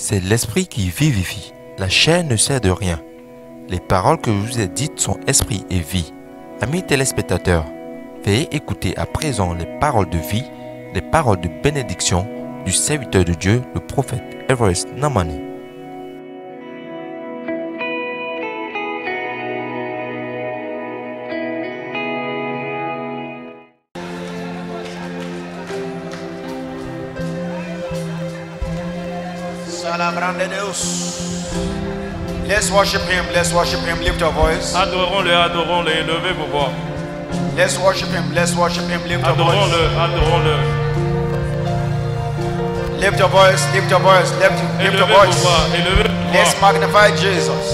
C'est l'esprit qui vivifie. La chair ne sert de rien. Les paroles que je vous ai dites sont esprit et vie. Amis téléspectateurs, veuillez écouter à présent les paroles de vie, les paroles de bénédiction du serviteur de Dieu, le prophète Everest Namani. Let's worship him, lift your voice. Adorons-le, levez vos voix. Let's worship him, lift your voice. Adorons-le. Lift your voice, lift your voice. Élevez vos voix. Let's magnify Jesus.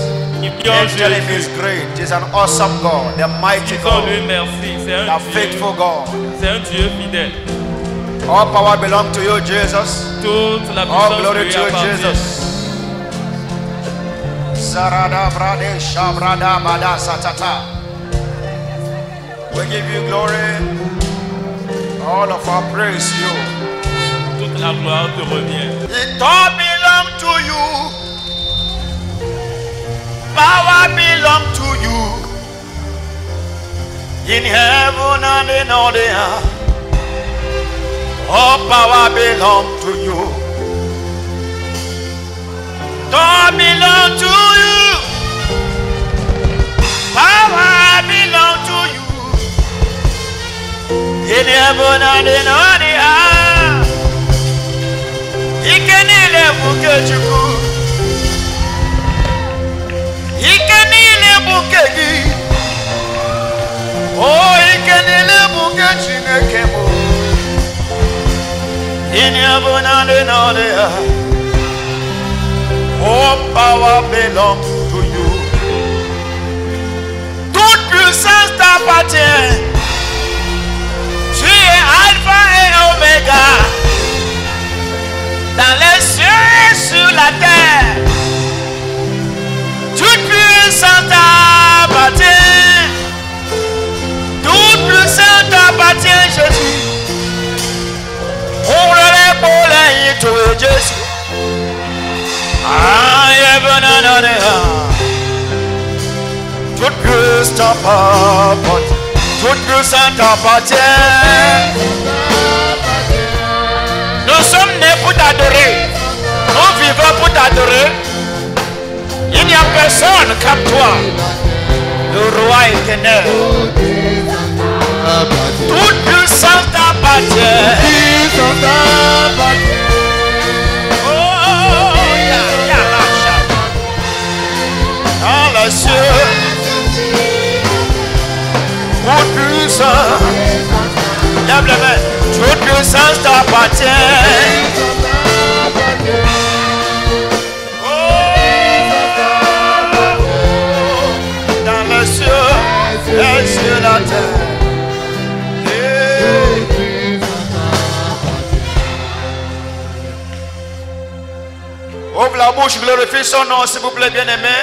Let's tell him he's great. He's an awesome God, the mighty God, Disons-lui merci. C'est the un faithful God. C'est un Dieu fidèle. All power belongs to you, Jesus. Toute la All puissance glory lui to you, appartient. Jesus. Sarada brade shabrada bada satata. We give you glory. All of our praise you. Toute la gloire te revient. It all belongs to you. Power belongs to you. In heaven and in all the earth. All power belongs to you. All belongs to you. Power belongs to you. In heaven and in all the earth. Ikenile bukejuku. Ikenile bukegi. Oh, ikenile bukejinekemo. In heaven and in all the earth. All power belongs to you. Toute puissance t'appartient. Tu es Alpha et Omega. Dans les cieux et sur la terre. Toute puissance t'appartient. Toute puissance t'appartient, Jésus. Pour les tout Jésus. I heaven and on earth. Toute puissance t'appartient. Toute puissance t'appartient. Nous sommes nés pour t'adorer. Nous vivons pour t'adorer. Il n'y a personne comme toi, le roi éternel. Toute puissance t'appartient. Dans les cieux, toute puissance, lève les mains, toute puissance t'appartient. Dans les cieux et sur la terre. Ouvre la bouche, glorifie son nom, s'il vous plaît, bien-aimé.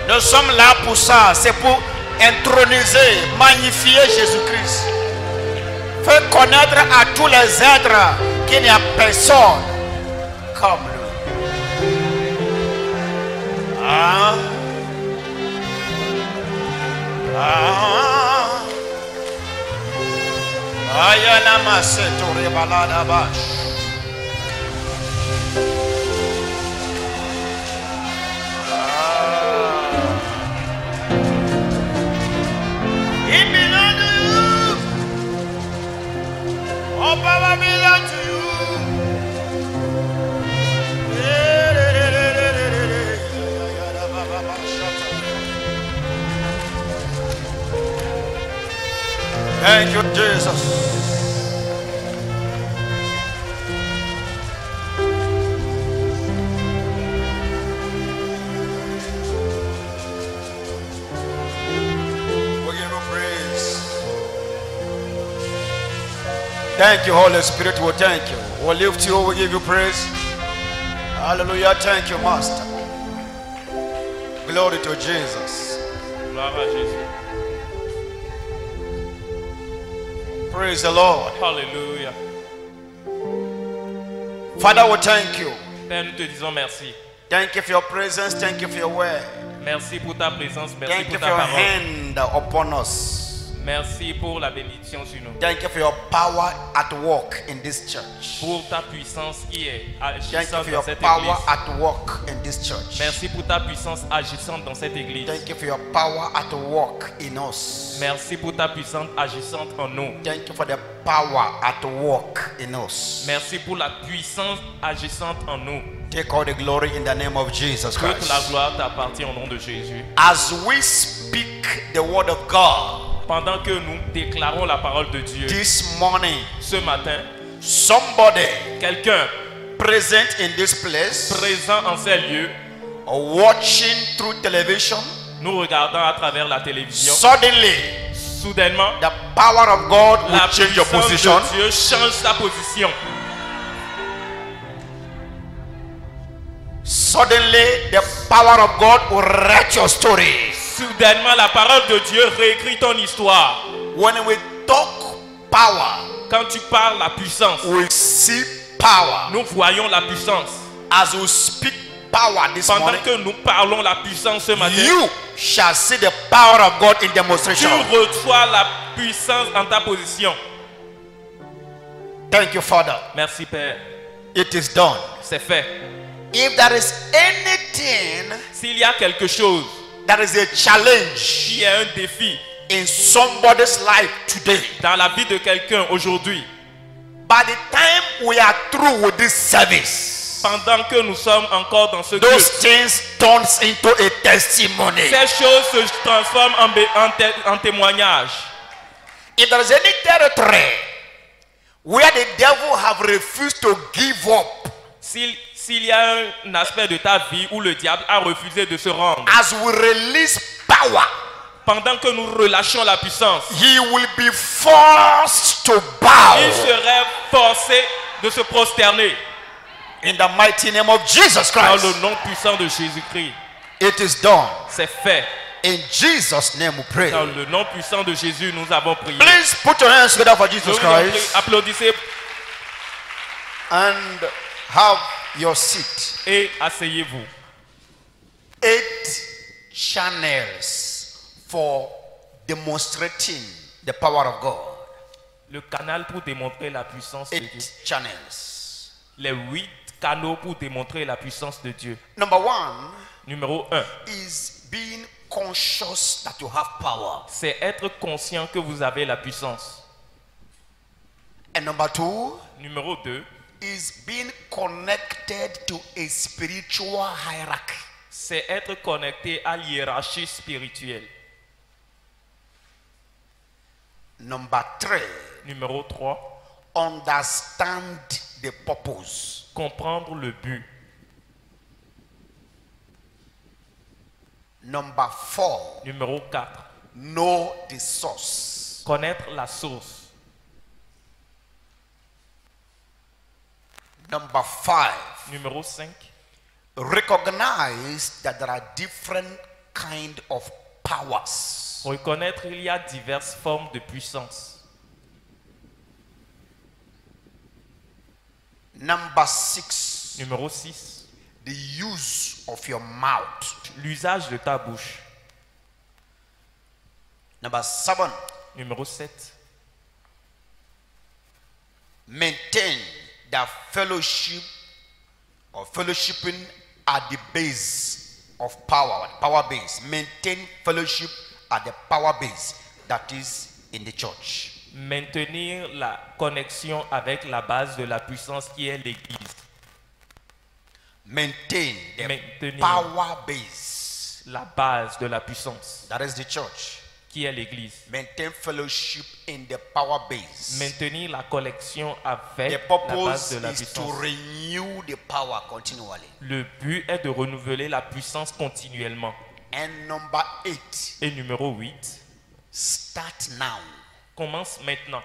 Nous sommes là pour ça. C'est pour introniser, magnifier Jésus-Christ. Faire connaître à tous les êtres qu'il n'y a personne comme lui. Ah. Ah. Ayana maseto rebalada bash. It belongs to you. All power belongs to you. Thank you, Jesus. Thank you, Holy Spirit. We thank you. We'll lift you. We give you praise. Hallelujah. Thank you, Master. Glory to Jesus. Gloire à Jésus. Praise the Lord. Hallelujah. Father, we thank you. Père, nous te disons merci. Thank you for your presence. Thank you for your word. Merci pour ta présence, merci Thank you pour for ta your parole. hand upon us. Merci pour la bénédiction sur nous. Thank you for your power at work in this church. Pour ta puissance qui est Thank you agissante for dans your cette power église. at work in this church. Merci pour ta puissance agissante dans cette église. Thank you for your power at work in us. Merci pour ta puissance agissante en nous. Thank you for the power at work in us. Merci pour la puissance agissante en nous. Take all the glory in the name of Jesus Toute la Christ. gloire t'appartient au nom de Jésus. As we speak the word of God Pendant que nous déclarons la parole de Dieu, this morning, ce matin, somebody quelqu'un present in this place, présent en ces lieux, watching through television, nous regardant à travers la télévision, suddenly soudainement, the power of God will la change your puissance position. de Dieu change sa position. Suddenly the power of God will write your story. Soudainement, la parole de Dieu réécrit ton histoire. When we talk power, Quand tu parles la puissance, we see power. nous voyons la puissance. As we speak power this Pendant morning, que nous parlons la puissance ce matin, you shall see the power of God in tu demonstration. reçois la puissance en ta position. Thank you, Father. Merci Père, It is done. c'est fait. If there is anything S'il y a quelque chose that is a challenge qui est un défi in somebody's life today, dans la vie de quelqu'un aujourd'hui, by the time we are through with this service, pendant que nous sommes encore dans ce those culte, things turns into a testimony. ces choses se transforment en témoignage. If there is any territory where the devil have refused to give up, S'il y a un aspect de ta vie où le diable a refusé de se rendre, as we release power, pendant que nous relâchons la puissance, he will be forced to bow il serait forcé de se prosterner in the mighty name of Jesus dans Christ. le nom puissant de Jésus-Christ. It is done. C'est fait. In Jesus' name we pray. Dans le nom puissant de Jésus, nous avons prié. Please put your hands together for Je Jesus vous en prie, Christ applaudissez and have your seat. et asseyez-vous. 8 channels for demonstrating the power of God. Le canal pour démontrer la puissance de 8 Dieu. channels. Les 8 canaux pour démontrer la puissance de Dieu. Number 1 Numéro 1, is being conscious that you have power. c'est être conscient que vous avez la puissance. And number 2 Numéro 2, is being connected to a spiritual hierarchy. c'est être connecté à l'hiérarchie spirituelle. Number 3, Numéro 3, understand the purpose. comprendre le but. Number 4, Numéro 4, know the source. connaître la source. Number 5, Numéro 5, recognize that there are different kind of powers. reconnaître qu'il y a diverses formes de puissance. Number 6, Numéro 6, the use of your mouth. l'usage de ta bouche. Number 7, Numéro 7, maintain the fellowship or fellowshipping at the base of power, power base. Maintain fellowship at the power base that is in the church. maintenir la connexion avec la base de la puissance qui est l'Église. Maintain the Maintenir. power base La base de la puissance that is the church. qui est l'Église. Maintain fellowship in the power base. Maintenir la connexion avec The la base purpose de la is to puissance. renew the power continually. Le but est de renouveler la puissance continuellement. And number 8, Et numéro 8, start now. commence maintenant.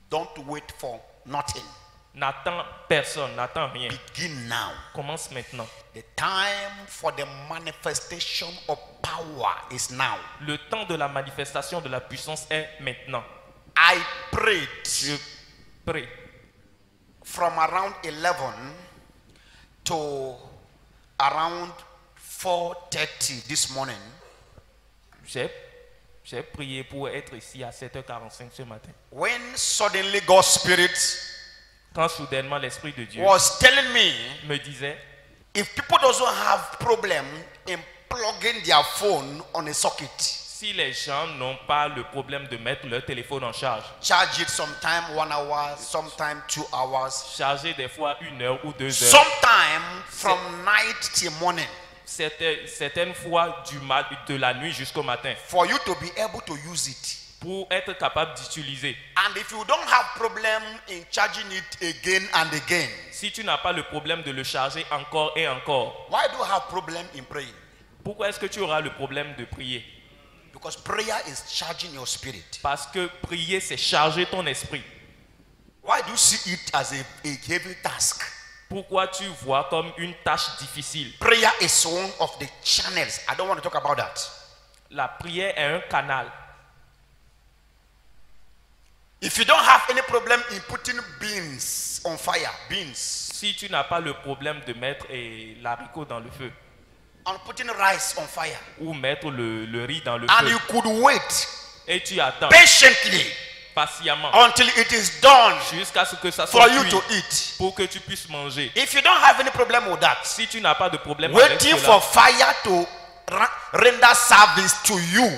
Don't wait for nothing. N'attends personne, n'attends rien. Begin now. Commence maintenant. The time for the manifestation of power is now. Le temps de la manifestation de la puissance est maintenant. I prayed Je prie. from around 11 to around 4:30 this morning. J'ai prié pour être ici à 7h45 ce matin. When suddenly God's Spirit Quand soudainement l'Esprit de Dieu was telling me disait, if people doesn't have problem in plugging their phone on a socket, si les gens n'ont pas le problème de mettre leur téléphone en charge, charge it sometime 1 hour, sometime 2 hours, charger des fois 1 heure ou 2 heures, sometime from night till morning, certaines fois de la nuit jusqu'au matin, for you to be able to use it. pour être capable d'utiliser. And if you don't have problem in charging it again and again, Si tu n'as pas le problème de le charger encore et encore, why do you have problem in praying? pourquoi est-ce que tu auras le problème de prier? Because prayer is charging your spirit. Parce que prier, c'est charger ton esprit. Why do you see it as a heavy task? Pourquoi tu vois comme une tâche difficile? Prayer is one of the channels. I don't want to talk about that. La prière est un canal. If you don't have any problem in putting beans on fire, beans, Si tu n'as pas le problème de mettre l'haricot dans le feu and putting rice on fire, ou mettre le riz dans le and feu you could wait et tu attends patiently patiemment until it is done jusqu'à ce que ça for soit you cuit to eat. pour que tu puisses manger. If you don't have any problem with that, Si tu n'as pas de problème avec waiting cela, for fire to render service to you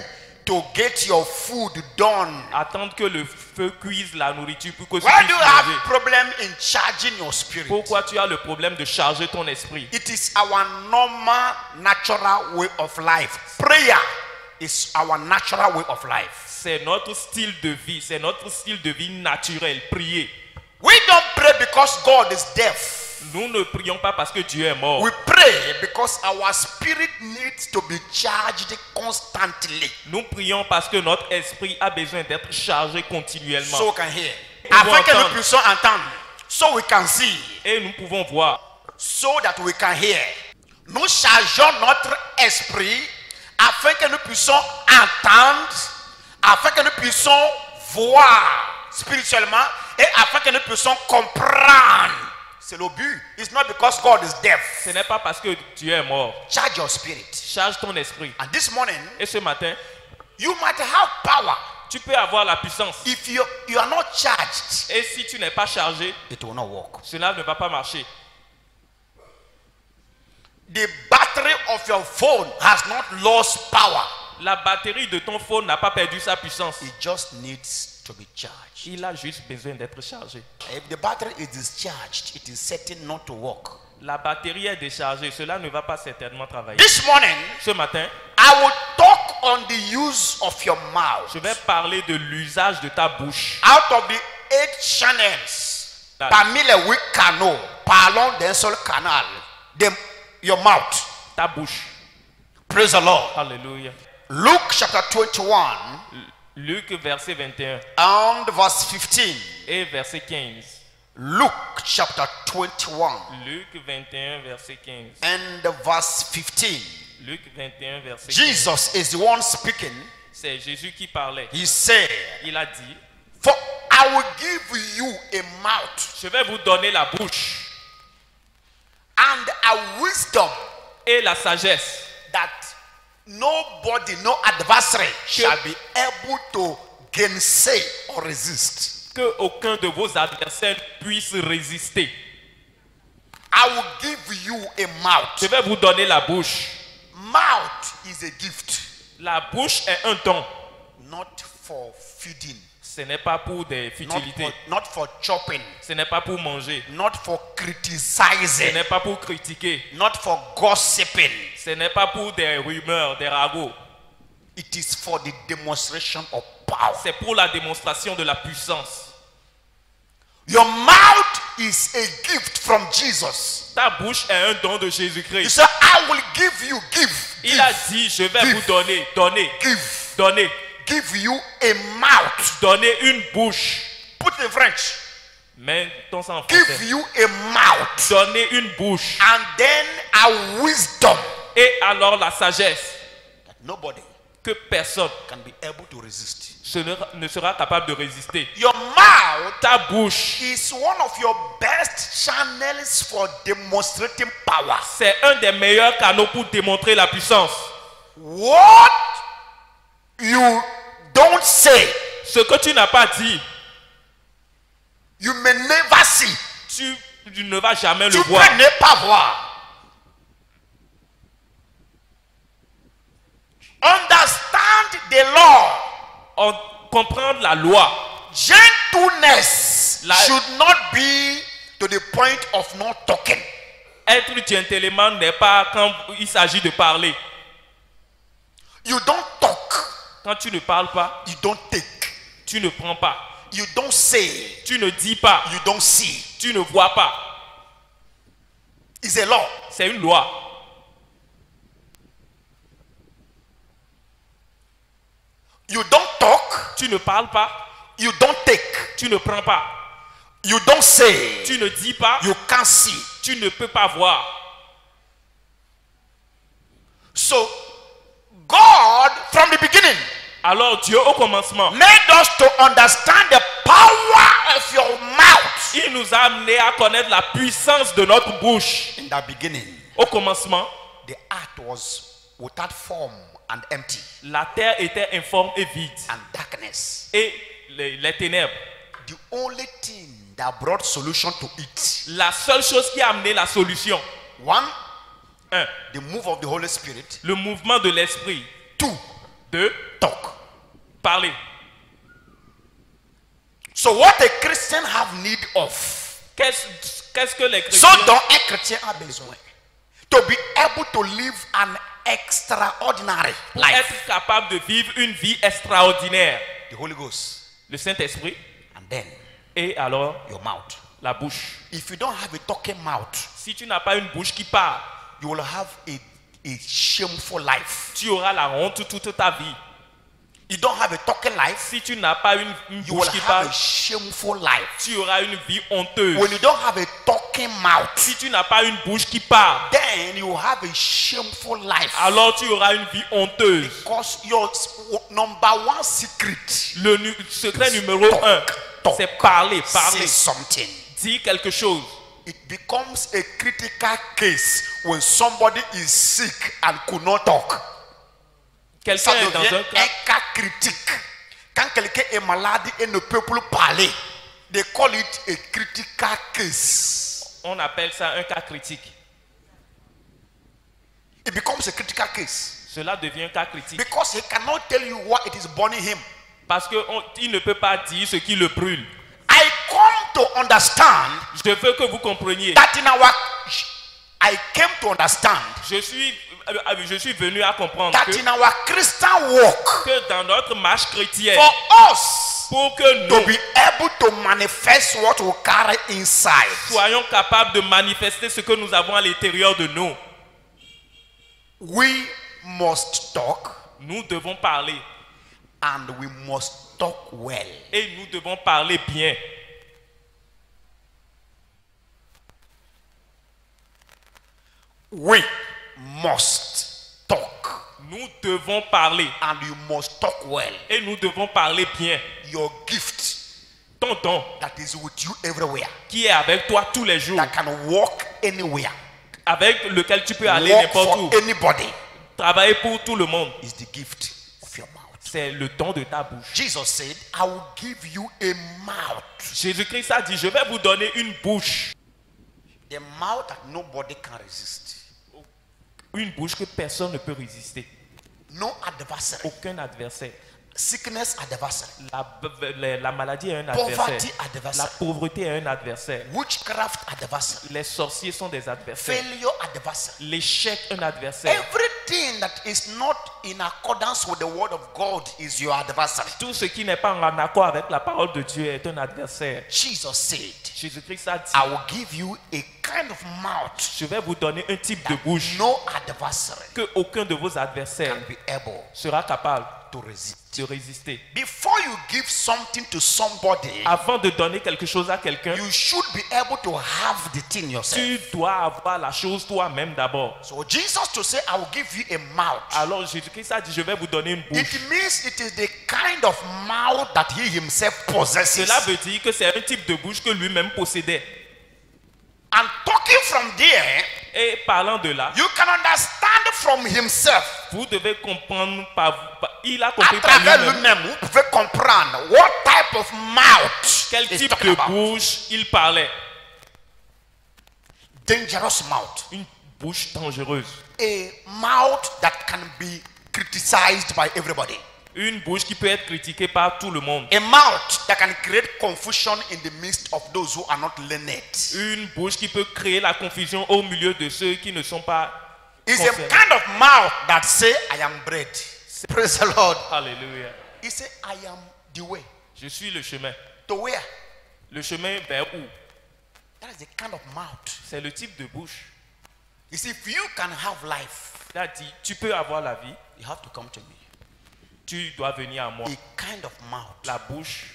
to get your food done. attendre que le feu cuise la nourriture pour que tu Why puisses do you have manger. problem in charging your spirit? Pourquoi tu as le problème de charger ton esprit? It is our normal, natural way of life. Prayer is our natural way of life. C'est notre style de vie, c'est notre style de vie naturel, prier. We don't pray because God is deaf. Nous ne prions pas parce que Dieu est mort. We pray because our spirit needs to be charged constantly. Nous prions parce que notre esprit a besoin d'être chargé continuellement. So we can hear. Pouvons Afin que nous entendre. puissions entendre. So we can see. Et nous pouvons voir. So that we can hear. Nous chargeons notre esprit afin que nous puissions entendre, afin que nous puissions voir spirituellement et afin que nous puissions comprendre. C'est le but. It's not because God is deaf. Ce n'est pas parce que Dieu est mort. Charge your spirit. Charge ton esprit. And this morning, Et ce matin, you might have power. tu peux avoir la puissance. If you are not charged, Et si tu n'es pas chargé, it will not work. cela ne va pas marcher. The battery of your phone has not lost power. La batterie de ton phone n'a pas perdu sa puissance. It just needs to be charged. Il a juste besoin d'être chargé. If the battery is discharged, it is certain not to work. La batterie est déchargée, cela ne va pas certainement travailler. This morning, Ce matin, I will talk on the use of your mouth. je vais parler de l'usage de ta bouche. Out of the 8 channels, That- parmi les 8 canaux, parlons d'un seul canal. Your mouth. Ta bouche. Praise the Lord. Alléluia. Luke chapter 21 Luc verset 21 and verse 15. et verset 15. Luke chapter 21 Luc 21 verset 15. and verse 15. Luc 21 verset 15. Jesus is the one speaking. C'est Jésus qui parlait. He said, Il a dit, for I will give you a mouth je vais vous donner la bouche and a wisdom et la sagesse that nobody, no adversary shall be able to gainsay or resist. que aucun de vos adversaires puisse résister. I will give you a mouth. Je vais vous donner la bouche. Mouth is a gift, La bouche est un don. not for feeding, Ce n'est pas pour des not futilités. for, not for chopping, Ce n'est pas pour manger. not for Ce criticizing, n'est pas pour critiquer. not for gossiping. Ce n'est pas pour des rumeurs, des ragots. It is for the demonstration of power. C'est pour la démonstration de la puissance. Your mouth is a gift from Jesus. Ta bouche est un don de He Jésus-Christ. said, I will give you, give, Il a give, dit, je vais Give. vous donner, donner, give, donner, give you a mouth. donner une bouche. Put it in French. Mais ton sang en Give français. you a mouth. Donner une bouche. And then a wisdom Et alors la sagesse. that nobody que personne can be able to resist. ne sera capable de résister. Your mouth Ta bouche, is one of your best channels for demonstrating power. c'est un des meilleurs canaux pour démontrer la puissance. What you don't say, Ce que tu n'as pas dit, you may never see. tu ne vas jamais Tu le peux voir. ne pas voir. Understand the law. Comprendre la loi. Gentleness La- should not be to the point of not talking. Être gentleman n'est pas quand il s'agit de parler. You don't talk. Quand tu ne parles pas, You don't take. tu ne prends pas. You don't say. Tu ne dis pas. You don't see. Tu ne vois pas. It's a law. C'est une loi. You don't talk. Tu ne parles pas. You don't take. Tu ne prends pas. You don't say. Tu ne dis pas. You can't see. Tu ne peux pas voir. So, God, from the beginning, Alors Dieu, au commencement, made us to understand the power of your mouth. il nous a amené à connaître la puissance de notre bouche. In the beginning, Au commencement, the earth was without form and empty, la terre était informe et vide. and darkness. Et les ténèbres. The only thing that brought solution to it, La seule chose qui a amené la solution. one, 1. the move of the Holy Spirit. Le mouvement de l'esprit. 2, 2. talk. Parler. So what a Christian have need of, Qu'est-ce que les so chrétiens dont un chrétien a besoin, to be able to live an extraordinary pour life. être capable de vivre une vie extraordinaire? The Holy Ghost, Le Saint-Esprit and then et alors your mouth. la bouche. If you don't have a talking mouth, Si tu n'as pas une bouche qui parle, you will have a shameful life. tu auras la honte toute ta vie. You don't have a talking life, Si tu n'as pas une you will bouche qui have parle, a shameful life. tu auras une vie honteuse. When you don't have a talking mouth, Si tu n'as pas une bouche qui parle, then you have a shameful life. alors tu auras une vie honteuse. Because your number one secret, Le secret numéro 1, talk. c'est parler, say parler. something. Dis quelque chose. It becomes a critical case when somebody is sick and could not talk. Ça Quelqu'un est dans devient un un cas. cas critique. Quand quelqu'un est malade et ne peut plus parler, they call it a critical case. On appelle ça un cas critique. It becomes a critical case Cela devient un cas critique. because he cannot tell you what it is burning him. Parce qu'il ne peut pas dire ce qui le brûle. I come to understand Je veux que vous compreniez. that in our, I came to understand Je suis venu à comprendre that que, in our Christian walk, que dans notre marche chrétienne, for us pour que to nous be able to manifest what we carry inside, soyons capables de manifester ce que nous avons à l'intérieur de nous, we must talk, nous devons parler. and we must talk well. Et nous devons parler bien. We must talk, Nous devons parler. and you must talk well. Et nous devons parler bien. Your gift Ton don that is with you everywhere, qui est avec toi tous les jours, that can walk anywhere, avec lequel tu peux aller walk n'importe où, for anybody, travailler pour tout le monde, is the gift of your mouth. c'est le don de ta bouche. Jesus said, I will give you a mouth. Jésus-Christ a dit, je vais vous donner une bouche. The mouth that nobody can resist. Une bouche que personne ne peut résister. No adversary. Aucun adversaire. Sickness adversary. La maladie est un Poverty adversaire. La adversary. pauvreté est un adversaire. Witchcraft adversary. Les sorciers sont des adversaires. Failure adversary. L'échec un adversaire. Everything that is not in accordance with the word of God is your adversary. Tout ce qui n'est pas en accord avec la parole de Dieu est un adversaire. Jesus said, Jésus-Christ a dit, I will give you a kind of mouth Je vais vous donner un type de that bouche no adversary que aucun de vos adversaires can be able sera capable to resist. de résister. Before you give something to somebody, Avant de donner quelque chose à quelqu'un, you should be able to have the thing yourself. tu dois avoir la chose toi-même d'abord. So Jesus to say, I will give you a mouth. Alors Jésus-Christ a dit, je vais vous donner une bouche. It means it is the kind of mouth that he himself possesses. Cela veut dire que c'est un type de bouche que lui-même possédait. And talking from there, Et parlant de là, you can understand from himself. vous devez comprendre il a À compris par travers lui-même lui-même, vous pouvez comprendre what type of mouth quel he's type talking de about. bouche il parlait. Dangerous mouth. Une bouche dangereuse. A mouth that can be criticized by everybody. Une bouche qui peut être critiquée par tout le monde. A mouth that can create confusion in the midst of those who are not learned. Une bouche qui peut créer la confusion au milieu de ceux qui ne sont pas It's a concernés. kind of mouth that say, I am bread. Praise the Lord. Alléluia. He said, I am the way. Je suis le chemin. To where? Le chemin vers où? That is the kind of mouth. C'est le type de bouche. You see, if you can have life, Il a dit, tu peux avoir la vie, you have to come to me. tu dois venir à moi. A kind of mouth. La bouche,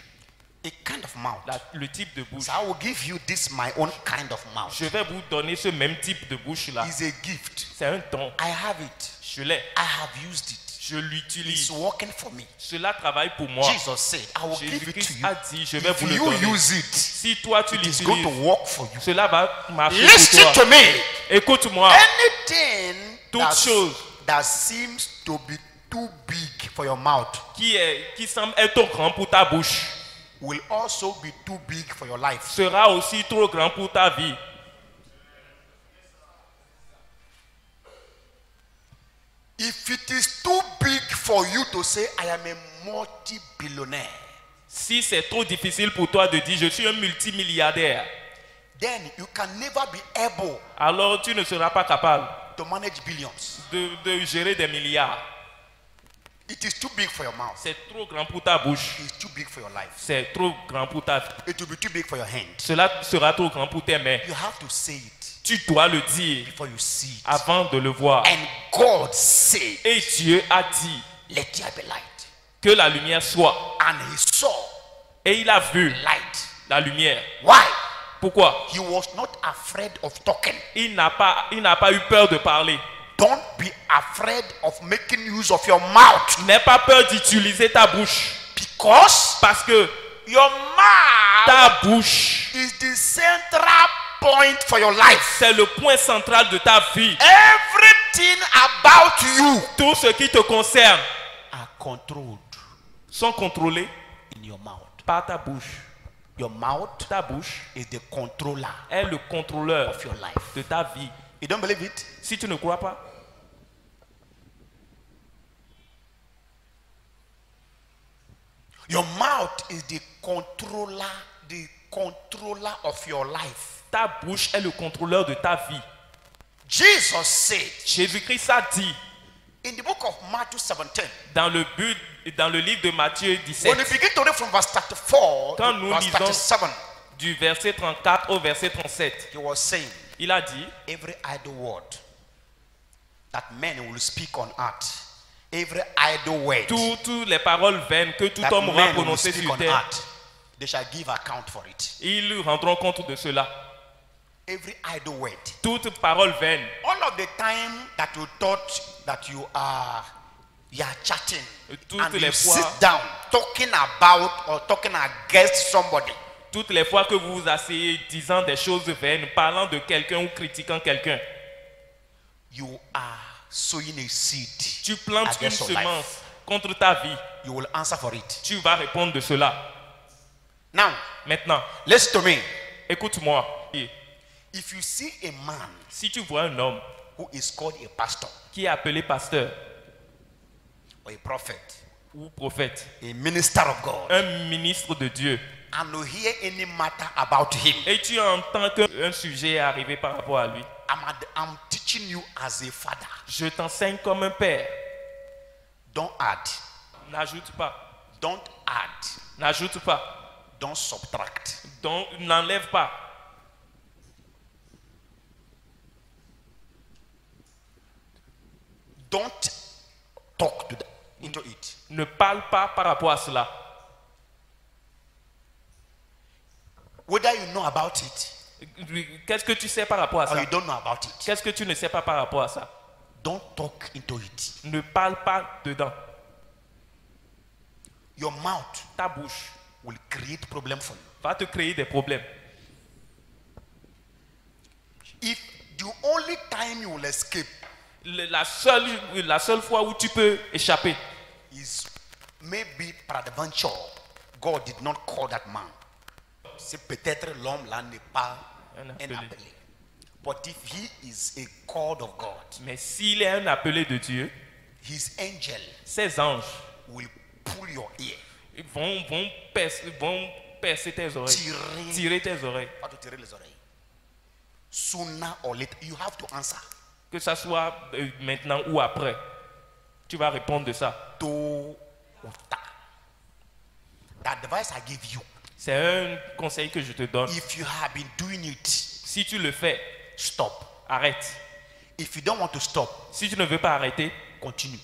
A kind of mouth. le type de bouche. So I will give you this my own kind of mouth. Je vais vous donner ce même type de bouche-là. It's a gift. C'est un don. I have it. Je l'ai. I have used it. Je l'utilise. It's working for me. Cela travaille pour moi. Jesus said, I will give it to Jésus-Christ you. a dit, je vais If vous le you donner. use it, Si toi tu it is going to l'utilises, work for you. cela va marcher Listen pour to toi. me. Écoute-moi. Anything Toute chose that seems to be too big for your mouth qui semble être trop grand pour ta bouche will also be too big for your life. sera aussi trop grand pour ta vie. If it is too big for you to say, I am a multi-billionaire, Si c'est trop difficile pour toi de dire je suis un multimilliardaire, then you can never be able alors tu ne seras pas capable to manage billions. de gérer des milliards. It is too big for your mouth. C'est trop grand pour ta bouche. It is too big for your life. C'est trop grand pour ta vie. It will be too big for your hand. Cela sera trop grand pour tes mains. You have to say it Tu dois le dire before you see it. avant de le voir. And God said, Et Dieu a dit let there be light. que la lumière soit. And he saw Et il a vu light. la lumière. Why? Pourquoi? He was not afraid of talking. Il n'a pas eu peur de parler. Don't be afraid of making use of your mouth. N'aie pas peur d'utiliser ta bouche. Because Parce que your mouth ta bouche, is the central point for your life. c'est le point central de ta vie. Everything about you Tout ce qui te concerne are controlled sont contrôlés in your mouth. par ta bouche. Your mouth Ta bouche is the controller est le contrôleur of your life. de ta vie. You don't believe it? Si tu ne crois pas, Your mouth is the controller of your life. ta bouche est le contrôleur de ta vie. Jesus said Jésus-Christ a dit in the book of Matthew 17, dans le livre de Matthieu when you 17, begin to read from verse 34 Quand to nous verse lisons 37, du verset 34 au verset 37, he was saying, il a dit, every idle word that men will speak on earth, every idle word toutes les paroles vaines que tout that homme aura men will prononcées speak sur on terre, earth, they shall give account for it. ils rendront compte de cela. Every idle word. Toutes paroles vaines, All of the time that you thought that you are chatting Toutes and les you fois- sit down talking about or talking against somebody, toutes les fois que vous vous asseyez disant des choses vaines, parlant de quelqu'un ou critiquant quelqu'un, you are sowing a seed tu plantes une against your life. semence contre ta vie, You will answer for it. tu vas répondre de cela. Now, Maintenant, listen to me. écoute-moi. If you see a man Si tu vois un homme who is called a pastor qui est appelé pasteur or a prophet, ou prophète, a minister of God, un ministre de Dieu, and you hear any matter about him, et tu entends qu'un sujet est arrivé par rapport à lui, I'm teaching you as a father. je t'enseigne comme un père. Don't add. N'ajoute pas, Don't add. n'ajoute pas, Don't subtract. donc n'enlève pas. Don't talk into it. Ne parle pas par rapport à cela. Whether you know about it Qu'est-ce que tu sais par rapport à or ça? you don't know about it, Qu'est-ce que tu ne sais pas par rapport à ça? don't talk into it. Ne parle pas dedans. Your mouth Ta bouche will create problem for you. va te créer des problèmes. If the only time you will escape La seule fois où tu peux échapper, is maybe peradventure God did not call that man. C'est peut-être l'homme là n'est pas Un un appelé. appelé. But if he is a called of God, mais s'il est un appelé de Dieu, his angel ses anges will pull your ear. ils vont percer tes oreilles, tirer tes oreilles. Pas te tirer les oreilles. Sooner or later, you have to answer. Que ça soit maintenant ou après, tu vas répondre de ça. To uta. The advice I give you, C'est un conseil que je te donne. if you have been doing it, Si tu le fais, stop. arrête. If you don't want to stop, Si tu ne veux pas arrêter, continue.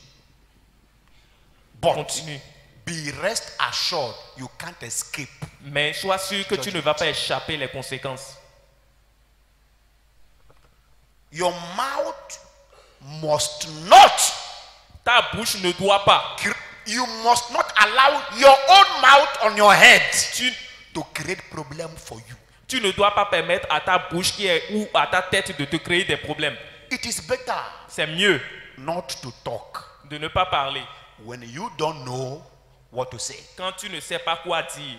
But continue. be rest assured you can't escape. Mais sois sûr que tu ne vas pas échapper les conséquences. Your mouth must not, Ta bouche ne doit pas. you must not allow your own mouth on your head Tu, to create problem for you. tu ne dois pas permettre à ta bouche qui est ou à ta tête de te créer des problèmes. It is better C'est mieux not to talk de ne pas parler when you don't know what to say. quand tu ne sais pas quoi dire.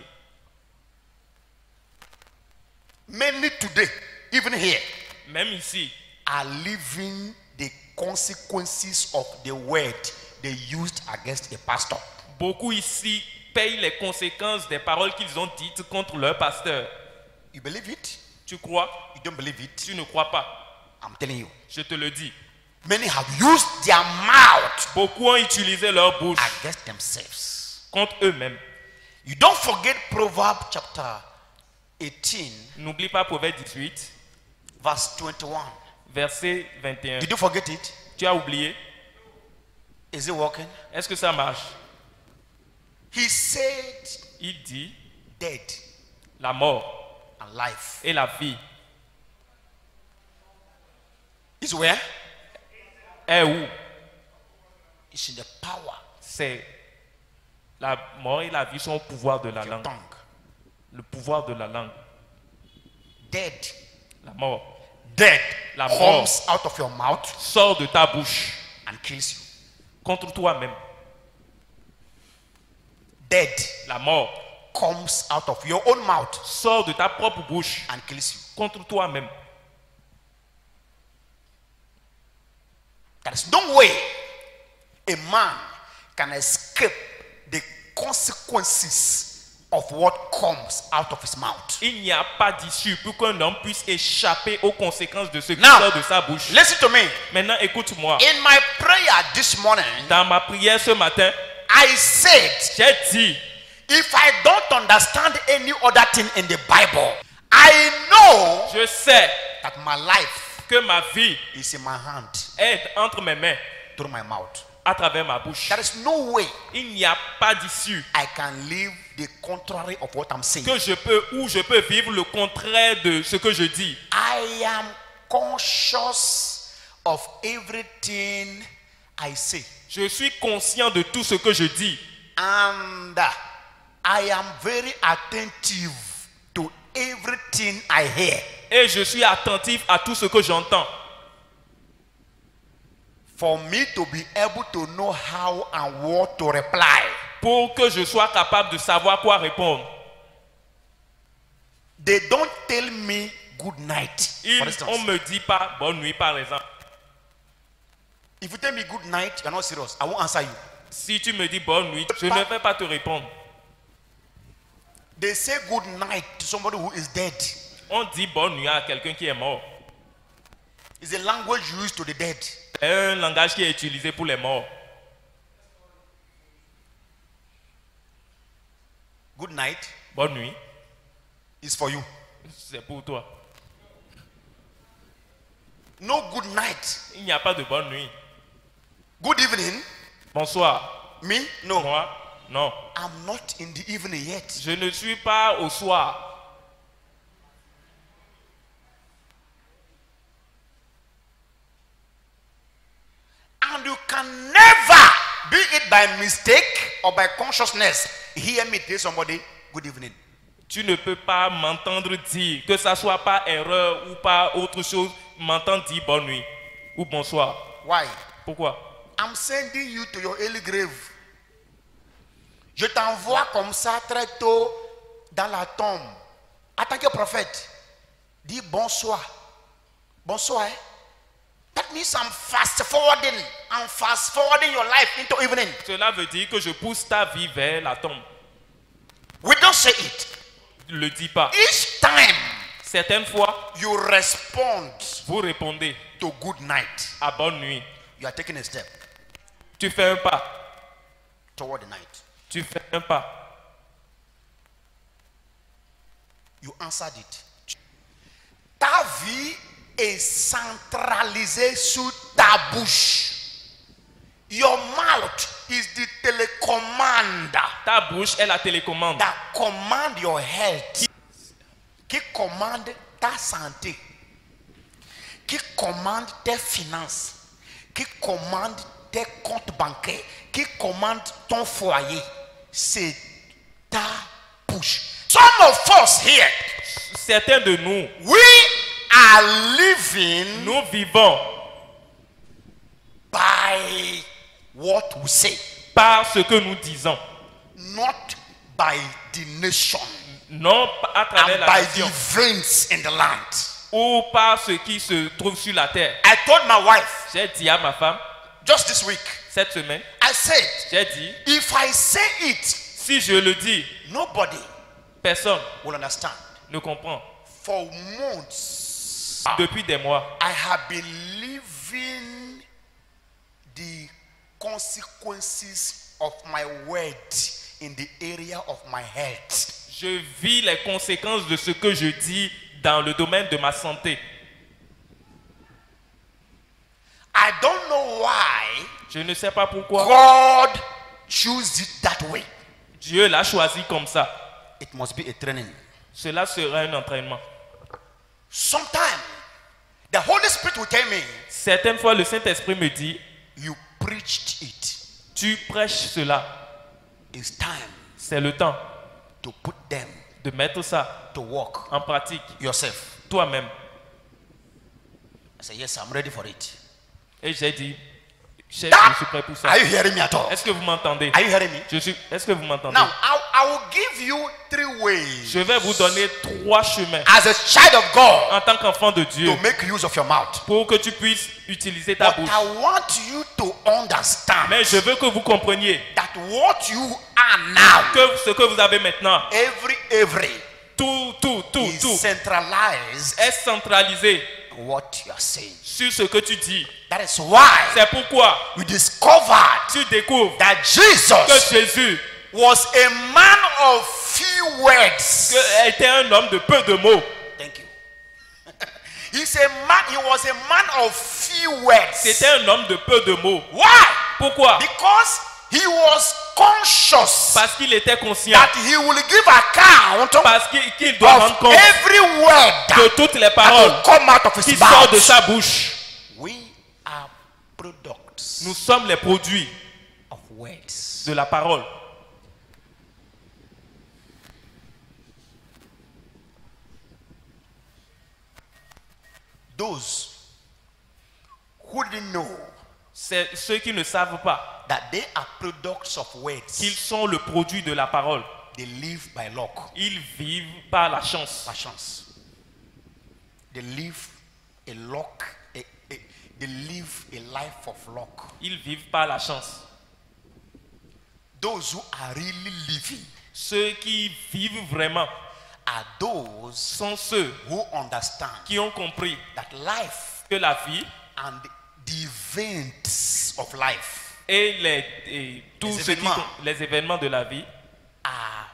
Many today, even here, Même ici, are living the consequences of the word they used against a pastor. beaucoup ici payent les conséquences des paroles qu'ils ont dites contre leur pasteur. You believe it? Tu crois? You don't believe it? Tu ne crois pas. I'm telling you. Je te le dis. Many have used their mouth Beaucoup ont utilisé leur bouche against themselves. contre eux-mêmes. You don't forget Proverbs chapter 18, N'oublie pas Proverbe 18, verse 21. verset 21. Did you forget it? Tu as oublié? Is it working? Est-ce que ça marche? He said, Il dit dead la mort and life et la vie is where? est où? It's in the power C'est la mort et la vie sont au pouvoir de la of your langue. tongue. Le pouvoir de la langue. Dead. La mort Dead La mort. comes out of your mouth sort de ta bouche and kills you. contre toi-même. Dead La mort comes out of your own mouth sort de ta propre bouche and kills you. contre toi-même. There is no way a man can escape the consequences of what comes out of his mouth. Il n'y a pas d'issue pour qu'un homme puisse échapper aux conséquences de ce qui Now, sort de sa bouche. listen to me. Maintenant, écoute-moi. In my prayer this morning, Dans ma prière ce matin, I said, j'ai dit, if I don't understand any other thing in the Bible, I know je sais that my life que ma vie is in my hand est entre mes mains, through my mouth. à travers ma bouche. There is no way Il n'y a pas d'issue I can live the contrary of what I'm saying. que je peux vivre le contraire de ce que je dis. I am conscious of everything I say. Je suis conscient de tout ce que je dis. And I am very attentive to everything I hear. Et je suis attentif à tout ce que j'entends. For me to be able to know how and what to reply. Pour que je sois capable de savoir quoi répondre. They don't tell me good night. For instance, On me dit pas bonne nuit par exemple. if you tell me good night, you're not serious. I won't answer you. Si tu me dis bonne nuit, je ne vais pas te répondre. They say good night to somebody who is dead. On dit bonne nuit à quelqu'un qui est mort. It's a language used to the dead. C'est un langage qui est utilisé pour les morts. Good night Bonne nuit, is for you. c'est pour toi. No good night Il n'y a pas de bonne nuit. Good evening. Bonsoir. Me? No. Moi? Non. I'm not in the evening yet. Je ne suis pas au soir. And you can never, be it by mistake or by consciousness, hear me tell somebody, good evening. Tu ne peux pas m'entendre dire, que ça soit pas erreur ou pas autre chose, m'entendre dire bonne nuit ou bonsoir. Why? Pourquoi? I'm sending you to your early grave. Je t'envoie comme ça très tôt dans la tombe. En tant que prophète, dis bonsoir. Bonsoir. Eh? That means I'm fast forwarding. I'm fast forwarding your life into evening. Cela veut dire que je pousse ta vie vers la tombe. We don't say it. Ne le dis pas. Each time Certaines fois, you respond vous répondez to good night, à bonne nuit. you are taking a step Tu fais un pas. toward the night. Tu fais un pas. You answered it. Ta vie est centralisée sur ta bouche. Your mouth is the telecommander Ta bouche est la télécommande that command your health, qui commande ta santé, qui commande tes finances, qui commande tes comptes bancaires, qui commande ton foyer. C'est ta bouche. Some of us here, Certains de nous, we are living nous vivons by what we say, par ce que nous disons, not by the nation non à travers and la by the nation events in the land. ou par ce qui se trouve sur la terre. I told my wife J'ai dit à ma femme, just this week, cette semaine, I said, j'ai dit, if I say it, si je le dis, nobody personne will understand. ne comprend. For months, Depuis des mois, I have been living the consequences of my words in the area of my health. je vis les conséquences de ce que je dis dans le domaine de ma santé. I don't know why Je ne sais pas pourquoi God chose it that way. Dieu l'a choisi comme ça. It must be a training. Cela sera un entraînement. Sometimes the Holy Spirit will tell me, Certaines fois, le Saint-Esprit me dit, you preached it. tu prêches cela. It's time C'est le temps to put them de mettre ça to work en pratique yourself. toi-même. I said, yes, I'm ready for it. Et j'ai dit, chef, That- je suis prêt pour ça. Are you hearing me at all? Est-ce que vous m'entendez? Are you hearing me? Est-ce que vous m'entendez? Now, I will give you 3 ways Je vais vous donner 3 chemins as a child of God en tant qu'enfant de Dieu to make use of your mouth. pour que tu puisses utiliser ta But bouche. I want you to understand Mais je veux que vous compreniez that what you are now, que ce que vous avez maintenant, every tout is centralized est centralisé on what you are saying. sur ce que tu dis. That is why C'est pourquoi we discovered tu découvres that que Jesus Jésus was a man of few words. était un homme de peu de mots. Thank you. He was a man of few words. C'était un homme de peu de mots. Why? Pourquoi? Because he was conscious Parce qu'il était conscient. that he will give account Parce qu'il doit rendre of compte every word de toutes les that paroles will come out of qui his sortent de mouth. sa bouche. We are products Nous sommes les produits of words. de la parole. Those who didn't know C'est ceux qui ne savent pas that they are products of qu'ils words, sont le produit de la parole. they live by luck, Ils vivent par la chance. by chance. They live a luck, they live a life of luck. Ils vivent par la chance. Those who are really living Ceux qui vivent vraiment are those sont ceux who understand qui ont compris that life que la vie and the events of life et tous les événements de la vie are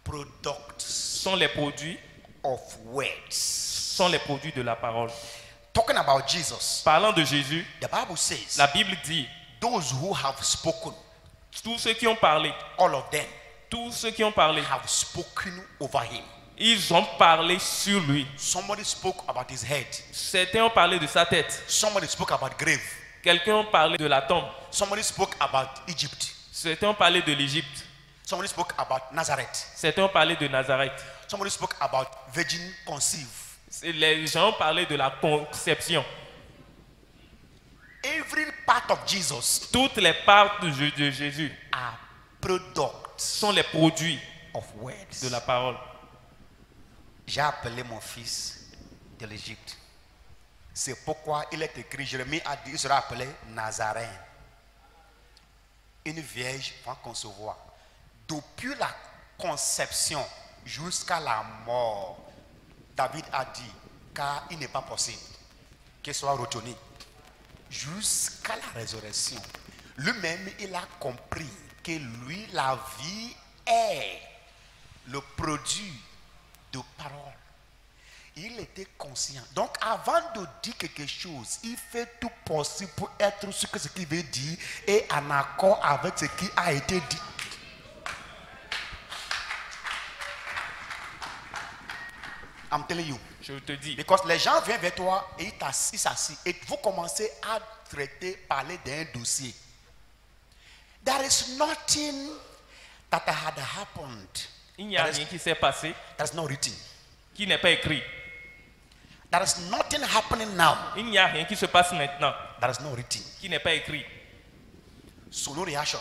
products sont les produits of words. sont les produits de la parole. Talking about Jesus, Parlant de Jésus, the Bible says la Bible dit those who have spoken, Tous ceux qui ont parlé, all of them tous ceux qui ont parlé, have spoken over him. ils ont parlé sur lui. Somebody spoke about his head. Certains ont parlé de sa tête. Somebody spoke about grave. Quelqu'un a parlé de la tombe. Somebody spoke about Egypt. Certains ont parlé de l'Égypte. Somebody spoke about Nazareth. Certains ont parlé de Nazareth. Somebody spoke about virgin conceived. Les gens ont parlé de la conception. Every part of Jesus Toutes les parts de Jésus are products sont les produits of words. de la parole. J'ai appelé mon fils de l'Égypte. C'est pourquoi il est écrit, Jérémie a dit, il sera appelé Nazaréen. Une vierge va concevoir. Depuis la conception jusqu'à la mort, David a dit, car il n'est pas possible qu'il soit retourné jusqu'à la résurrection. Lui-même, il a compris que lui, la vie est le produit de parole. Il était conscient. Donc, avant de dire quelque chose, il fait tout possible pour être ce qu'il veut dire et en accord avec ce qui a été dit. I'm telling you. Je te dis. Because les gens viennent vers toi et ils s'assient et vous commencez à traiter, parler d'un dossier. There is nothing that had happened. Il n'y a rien qui s'est passé That's not written. qui n'est pas écrit. There is nothing happening now. Il n'y a rien qui se passe maintenant That is not written. qui n'est pas écrit. So no reaction.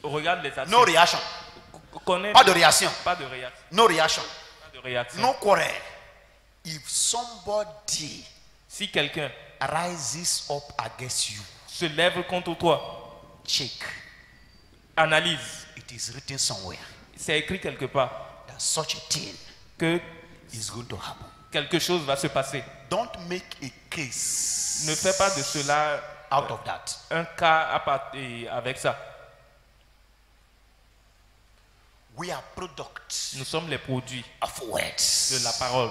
Regarde les actions. No reaction. Connais Pas de réaction. Pas de réaction. No reaction. Pas de réaction. No quarrel. If somebody Si quelqu'un rises up against you, se lève contre toi, check. analyse. It is written somewhere C'est écrit quelque part that such a thing que is going to happen. quelque chose va se passer. Don't make a case Ne fais pas de cela out of that. un cas à part et avec ça. We are products Nous sommes les produits of words. de la parole.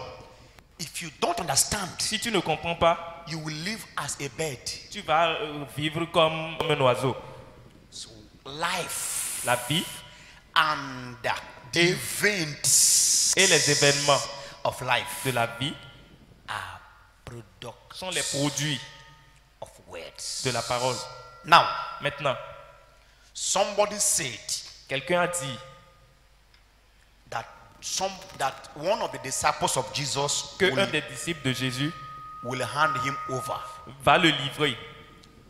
If you don't understand, Si tu ne comprends pas, you will live as a bird. tu vas vivre comme un oiseau. So life La vie and the events et les événements of life de la vie are products sont les produits of words. de la parole. Now, Maintenant, somebody said quelqu'un a dit that one of the disciples of Jesus que un des disciples de Jésus will hand him over. va le livrer.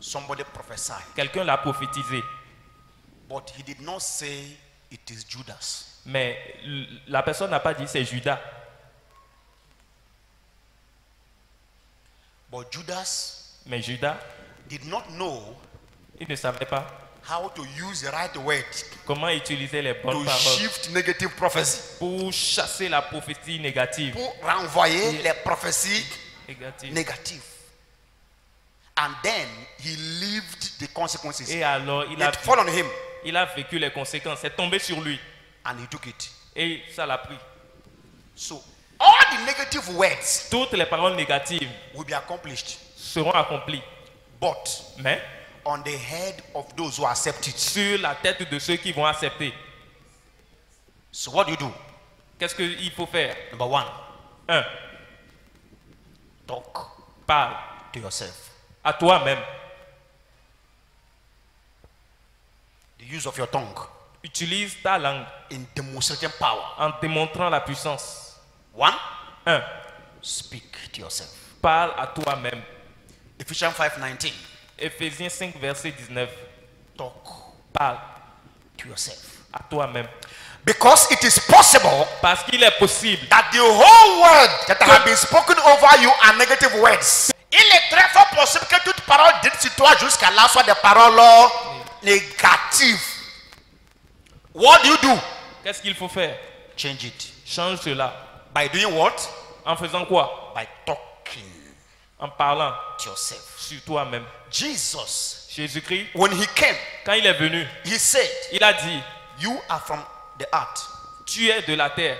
Somebody prophesied, Quelqu'un l'a prophétisé. but he did not say it is Judas. Mais la personne n'a pas dit c'est Judas. But Judas Mais Judas, did not know il ne savait pas how to use the right word comment utiliser les bonnes to paroles shift negative prophecy, pour chasser la prophétie négative. pour renvoyer les prophéties Négative. négatives. And then he lived the consequences. Et alors, It fell on him il a vécu les conséquences. C'est tombé sur lui. and he took it. Et ça l'a pris. So all the negative words Toutes les paroles négatives will be accomplished, seront accomplies. but Mais on the head of those who accept it. sur la tête de ceux qui vont accepter. So what do you do? Qu'est-ce qu'il faut faire? Number one, 1. talk Parle to yourself. à toi-même. The use of your tongue Utilise ta langue in demonstrating power. en démontrant la puissance. 1. 1. Speak to yourself. Parle à toi-même. Ephesians 5:19. Éphésiens 5, verset 19. Talk Parle to yourself. à toi-même. Because it is possible Parce qu'il est possible that the whole word that have been spoken over you are negative words. Il est très fort possible que toute parole dite sur toi jusqu'à là soit des paroles négatives. What do you do? Qu'est-ce qu'il faut faire? Change it. Change cela. By doing what? En faisant quoi? By talking En parlant to yourself. sur toi-même. Jesus, Jésus-Christ, when he came, quand il est venu, he said, il a dit, you are from the earth. tu es de la terre.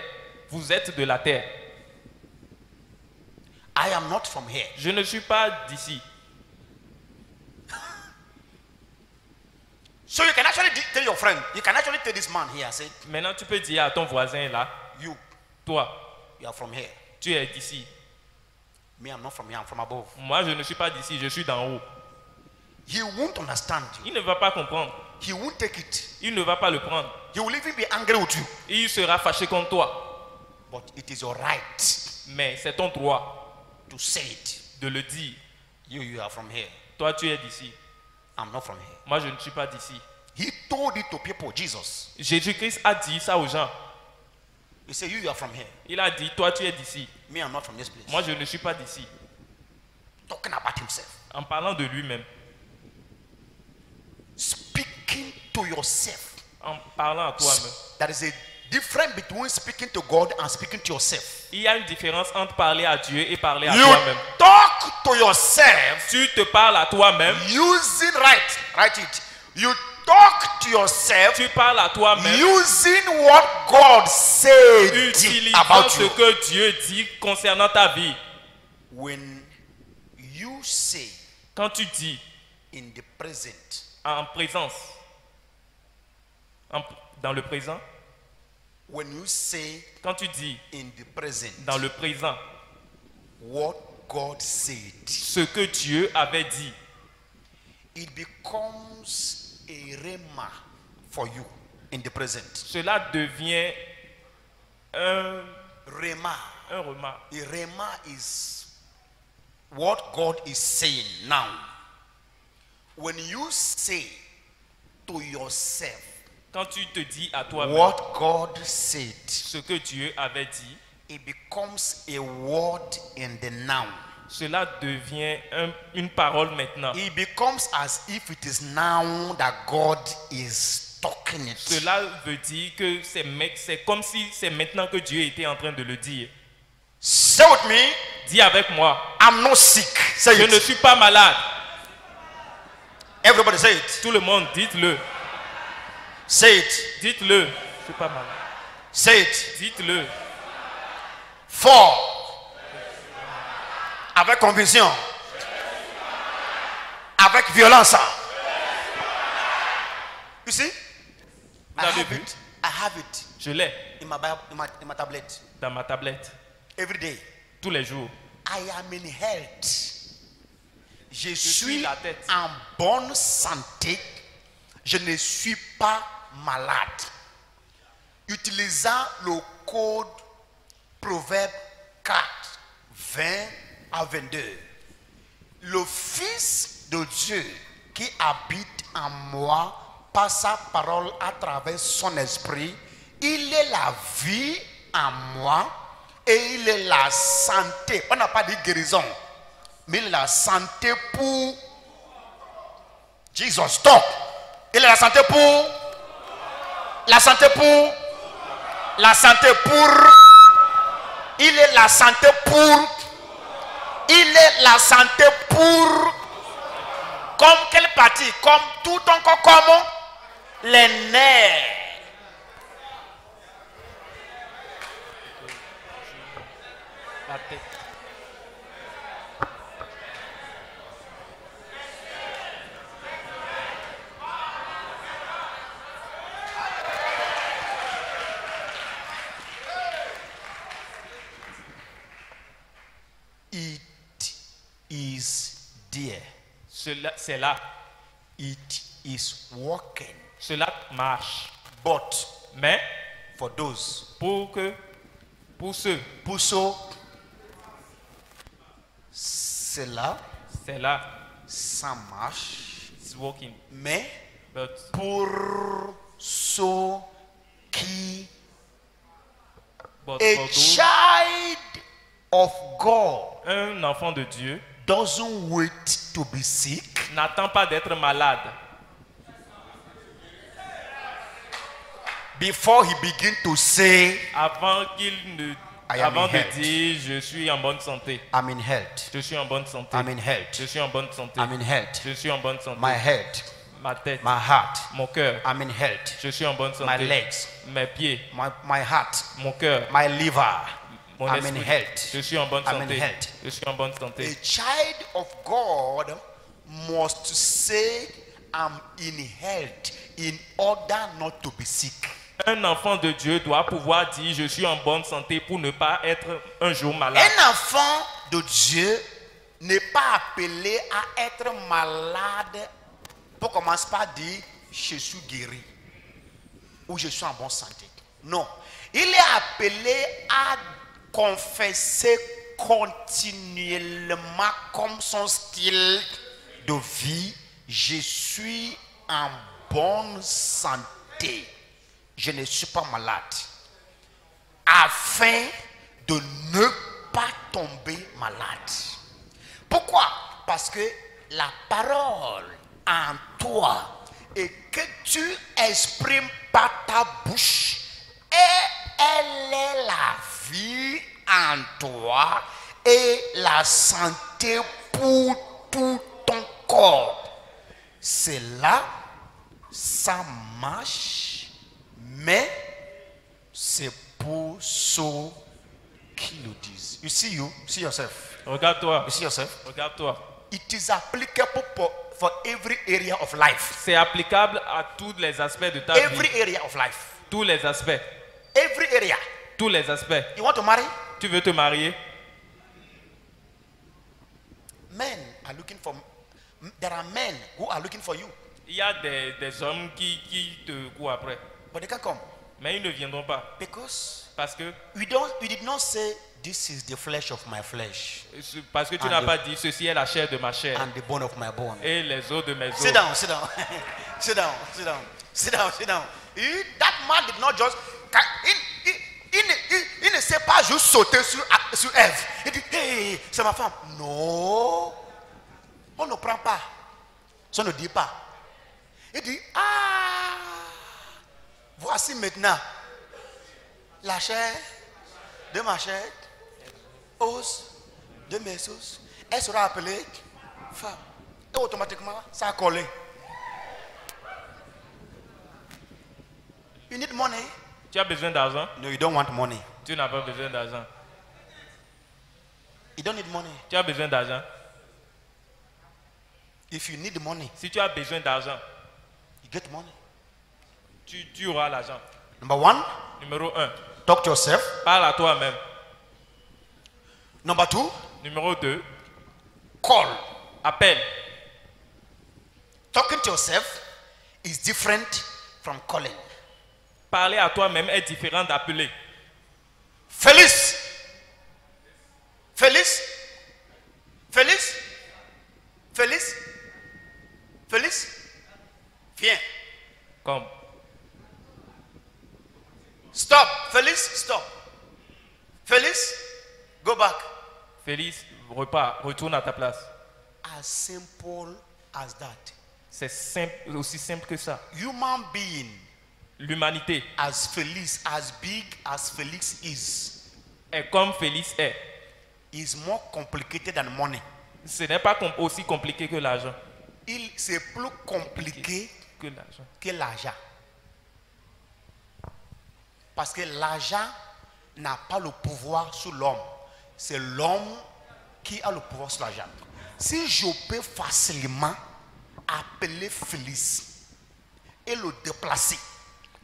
Vous êtes de la terre. I am not from here. Je ne suis pas d'ici. So you can actually tell your friend, you can actually tell this man here, say, Maintenant, tu peux dire à ton voisin là, you toi, are from here. tu es d'ici. Me, I'm not from here, I'm from above. Moi, je ne suis pas d'ici, je suis d'en haut. He won't understand you. Il ne va pas comprendre. He won't take it. Il ne va pas le prendre. He will even be angry with you. Il sera fâché contre toi. But it is your right Mais c'est ton droit to say it. de le dire. You are from here. Toi, tu es d'ici. I'm not from here. Moi, je ne suis pas d'ici. He told it to people, Jesus. Jésus-Christ a dit ça aux gens. He said, you are from here. Il a dit, toi, tu es d'ici. Me, I'm not from this place. Moi, je ne suis pas d'ici. Talking about himself. En parlant de lui-même. Speaking to yourself. En parlant à toi-même. There is a difference between speaking to God and speaking to yourself. Il y a une différence entre parler à Dieu et parler à You toi-même. talk to yourself Tu te parles à toi-même. using, write it. You talk to yourself Tu parles à toi-même. using what God said Utilisant about ce you. que Dieu dit concernant ta vie. When you say Quand tu dis in the present, en présence, dans le présent, when you say quand tu dis in the present dans le présent what God said, ce que Dieu avait dit, it becomes a rhema for you in the present. cela devient un Rhema. remarque. A rhema is what God is saying now. When you say to yourself Quand tu te dis à toi-même what God said, ce que Dieu avait dit, it becomes a word in the now. cela devient une parole maintenant. It becomes as if it is now that God is talking it. Cela veut dire que c'est comme si c'est maintenant que Dieu était en train de le dire. Say with me, Dis avec moi, I'm not sick. Say je ne it. suis pas malade. Everybody say it. Tout le monde, dites-le. Say it. Dites-le. Je suis pas malade. Say it. Dites-le. Fort. Avec conviction. Avec violence. You see? Vous I avez have vu? it. I have it Je l'ai in my Bible, in my tablet. dans ma tablette Every day. tous les jours. I am in health. Je suis la tête. en bonne santé. Je ne suis pas malade. Utilisant le code Proverbe 4, 20 à 22. Le Fils de Dieu qui habite en moi par sa parole à travers son esprit, il est la vie en moi et il est la santé. On n'a pas dit guérison, mais il est la santé pour Jesus. Stop. Il est la santé pour la santé pour la santé pour il est la santé pour il est la santé pour comme quelle partie? Comme tout ton corps, comme les nerfs. La tête. It is there. C'est là. It is working. Cela marche. But Mais for those pour ceux, pour ceux, cela, c'est là. ça marche. It's working. Mais But pour ceux qui for a those, child of God un enfant de Dieu doesn't wait to be sick. n'attend pas d'être malade Before he begin to say, avant qu'il ne I am avant in de health. dire je suis en bonne santé. I'm in health. Je suis en bonne santé. I'm in health. Je suis en bonne santé. I'm in health. Je suis en bonne santé. My head, Ma tête, my heart. mon cœur. I'm in health. Je suis en bonne My santé. legs, Mes pieds, my heart, mon cœur, my liver. mon I'm in esprit. health. Je suis en bonne I'm in santé. health. Je suis en bonne A santé. child of God must say, I'm in health in order not to be sick. Un enfant de Dieu doit pouvoir dire je suis en bonne santé pour ne pas être un jour malade. Un enfant de Dieu n'est pas appelé à être malade pour commencer par dire je suis guéri ou je suis en bonne santé. Non, il est appelé à confesser continuellement comme son style de vie, je suis en bonne santé, je ne suis pas malade, afin de ne pas tomber malade. Pourquoi? Parce que la parole en toi et que tu exprimes par ta bouche, et elle est la vie en toi et la santé pour tout ton corps. C'est là, ça marche, mais c'est pour ceux qui le disent. You see yourself. Regarde-toi. You see yourself. Regarde-toi. It is applicable for every area of life. C'est applicable à tous les aspects de ta Every vie. area of life. Tous les aspects. Every area. Tous les aspects. You want to marry? Tu veux te marier? Men are looking for. There are men who are looking for you, Il y a des hommes qui te courent après. but they can't come Mais ils ne viendront pas. because Parce que we did not say this is the flesh of my flesh tu n'as pas dit ceci est la chair de ma chair and the bone of my bone. et les os de mes os. Sit down, sit down, sit down, sit down, sit down, sit down. That man did not just. Il ne sait pas juste sauter sur Ève. Il dit, hey, c'est ma femme. Non. On ne prend pas. Ça ne dit pas. Il dit, ah, voici maintenant la chair de ma chair, os de mes os. Elle sera appelée femme. Et automatiquement, ça a collé. You need money? Tu as besoin d'argent? No, you don't want money. Tu n'as pas besoin d'argent. You don't need money. Tu as besoin d'argent? If you need money, Si tu as besoin d'argent, you get money. tu auras l'argent. Number one, Numéro 1, talk to yourself. parle à toi-même. Number two, Numéro 2, call. appelle. Talking to yourself is different from calling. Parler à toi-même est différent d'appeler. Félix. Félix. Félix. Félix. Félix. Viens. Comme Stop. Félix, stop. Félix, go back. Félix, repars, retourne à ta place. As simple as that. C'est simple, aussi simple que ça. Human being, L'humanité as Félix, as big as Félix est comme Félix est. is more complicated than money. Ce n'est pas aussi compliqué que l'argent. C'est plus compliqué Que l'argent. que l'argent. Parce que l'argent n'a pas le pouvoir sur l'homme. C'est l'homme qui a le pouvoir sur l'argent. Si je peux facilement appeler Félix et le déplacer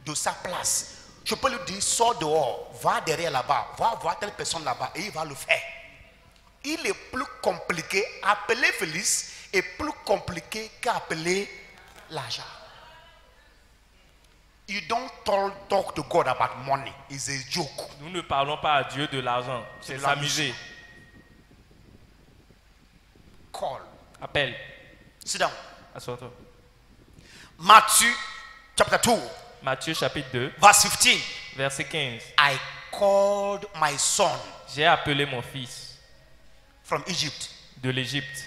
de sa place, je peux lui dire, sors dehors, va derrière là-bas, va voir telle personne là-bas et il va le faire. Il est plus compliqué, appeler Félix est plus compliqué qu'appeler l'argent. You don't talk to God about money. It's a joke. Nous ne parlons pas à Dieu de l'argent. C'est de s'amuser. Call. Appelle. Sit down. Assois-toi. Matthew chapter 2, Matthieu chapitre 2, verse 15. verset 15. I called my son J'ai appelé mon fils from Egypt. de l'Égypte.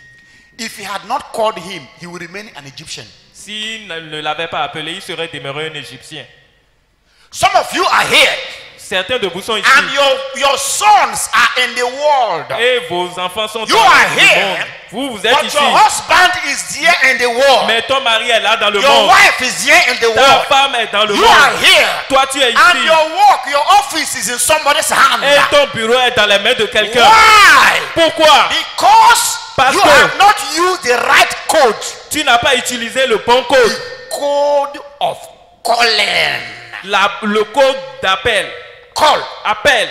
If he had not called him, he would remain an Egyptian. S'il ne l'avait pas appelé, il serait demeuré un Égyptien. Some of you are here, Certains de vous sont ici. and your sons are in the world. Et vos enfants sont You dans are le here, monde. Vous êtes But ici. your husband is here in the world. Mais ton mari est là dans le Your monde. wife is here in the Ta world. femme est dans le You are monde. here. Toi, tu es And ici. your work, your office is in somebody's hand. Et ton bureau est dans les mains de quelqu'un. Why? Pourquoi? Because Parce you que have not used the right code. tu Tu n'as pas utilisé le bon code. The code of calling. Le code d'appel. Call. Appel.